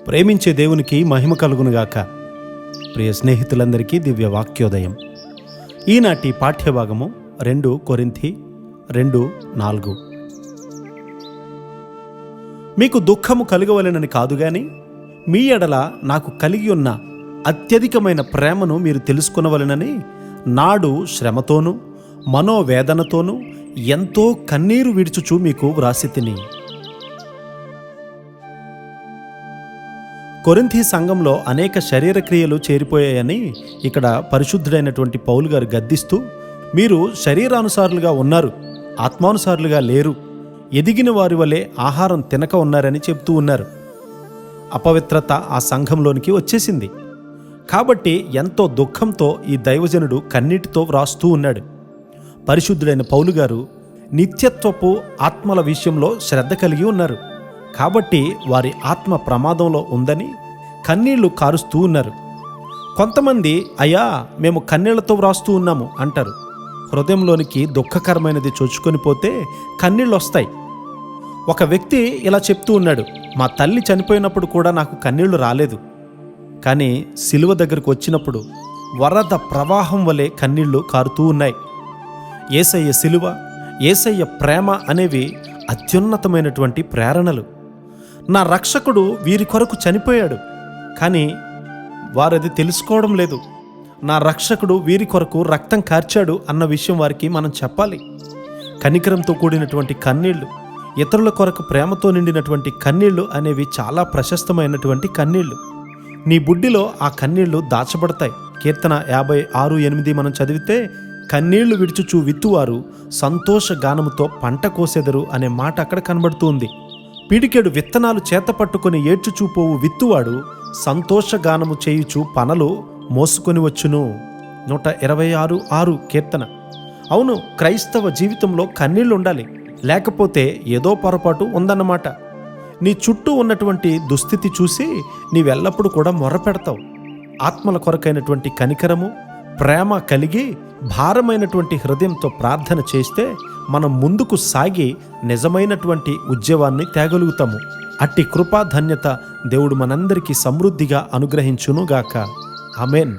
ప్రేమించే దేవునికి మహిమ కలుగునుగాక. ప్రియ స్నేహితులందరికీ దివ్య వాక్యోదయం. ఈనాటి పాఠ్యభాగము 2 కొరింథీ 2:4. మీకు దుఃఖము కలుగవలెనని కాదు గాని మీ ఎడల నాకు కలిగి ఉన్న అత్యధికమైన ప్రేమను మీరు తెలుసుకొనవలెనని నాడు శ్రమతోనూ మనోవేదనతోనూ ఎంతో కన్నీరు విడుచుచూ మీకు వ్రాసితిని. కొరింథీ సంఘంలో అనేక శరీర క్రియలు చేరిపోయాయని ఇక్కడ పరిశుద్ధుడైనటువంటి పౌలు గారు గద్దిస్తూ, మీరు శరీరానుసారులుగా ఉన్నారు, ఆత్మానుసారులుగా లేరు, ఎదిగిన వారి వలె ఆహారం తినక ఉన్నారని చెప్తూ ఉన్నారు. అపవిత్రత ఆ సంఘంలోనికి వచ్చేసింది. కాబట్టి ఎంతో దుఃఖంతో ఈ దైవజనుడు కన్నీటితో వ్రాస్తూ ఉన్నాడు. పరిశుద్ధుడైన పౌలు గారు నిత్యత్వపు ఆత్మల విషయంలో శ్రద్ధ కలిగి ఉన్నారు. కాబట్టి వారి ఆత్మ ప్రమాదంలో ఉందని కన్నీళ్లు కారుస్తూ ఉన్నారు. కొంతమంది అయ్యా మేము కన్నీళ్లతో వ్రాస్తూ ఉన్నాము అంటారు. హృదయంలోనికి దుఃఖకరమైనది చొచ్చుకొని పోతే కన్నీళ్ళు వస్తాయి. ఒక వ్యక్తి ఇలా చెప్తూ ఉన్నాడు, మా తల్లి చనిపోయినప్పుడు కూడా నాకు కన్నీళ్లు రాలేదు, కానీ సిలువ దగ్గరకు వచ్చినప్పుడు వరద ప్రవాహం వలె కన్నీళ్లు కారుతూ ఉన్నాయి. యేసయ్య సిలువ, యేసయ్య ప్రేమ అనేవి అత్యున్నతమైనటువంటి ప్రేరణలు. నా రక్షకుడు వీరి కొరకు చనిపోయాడు, కానీ వారది తెలుసుకోవడం లేదు. నా రక్షకుడు వీరి కొరకు రక్తం కార్చాడు అన్న విషయం వారికి మనం చెప్పాలి. కనికరంతో కూడినటువంటి కన్నీళ్లు, ఇతరుల కొరకు ప్రేమతో నిండినటువంటి కన్నీళ్లు అనేవి చాలా ప్రశస్తమైనటువంటి కన్నీళ్లు. నీ బుడ్డిలో ఆ కన్నీళ్లు దాచబడతాయి. కీర్తన 56:8 మనం చదివితే, కన్నీళ్లు విడుచుచూ విత్తువారు సంతోష గానముతో పంట కోసెదరు అనే మాట అక్కడ కనబడుతుంది. పిడికెడు విత్తనాలు చేత పట్టుకుని ఏడ్చుచూపోవు విత్తువాడు సంతోషగానము చేయుచు పనలు మోసుకొని వచ్చును. 126:6 కీర్తన. అవును, క్రైస్తవ జీవితంలో కన్నీళ్లు ఉండాలి, లేకపోతే ఏదో పొరపాటు ఉందన్నమాట. నీ చుట్టూ ఉన్నటువంటి దుస్థితి చూసి నీవెల్లప్పుడూ కూడా మొర్రపెడతావు. ఆత్మల కొరకైనటువంటి కనికరము, ప్రేమ కలిగి భారమైనటువంటి హృదయంతో ప్రార్థన చేస్తే మనం ముందుకు సాగి నిజమైనటువంటి ఉద్యమాన్ని తేగలుగుతాము. అట్టి కృపా ధన్యత దేవుడు మనందరికీ సమృద్ధిగా అనుగ్రహించునుగాక. ఆమేన్.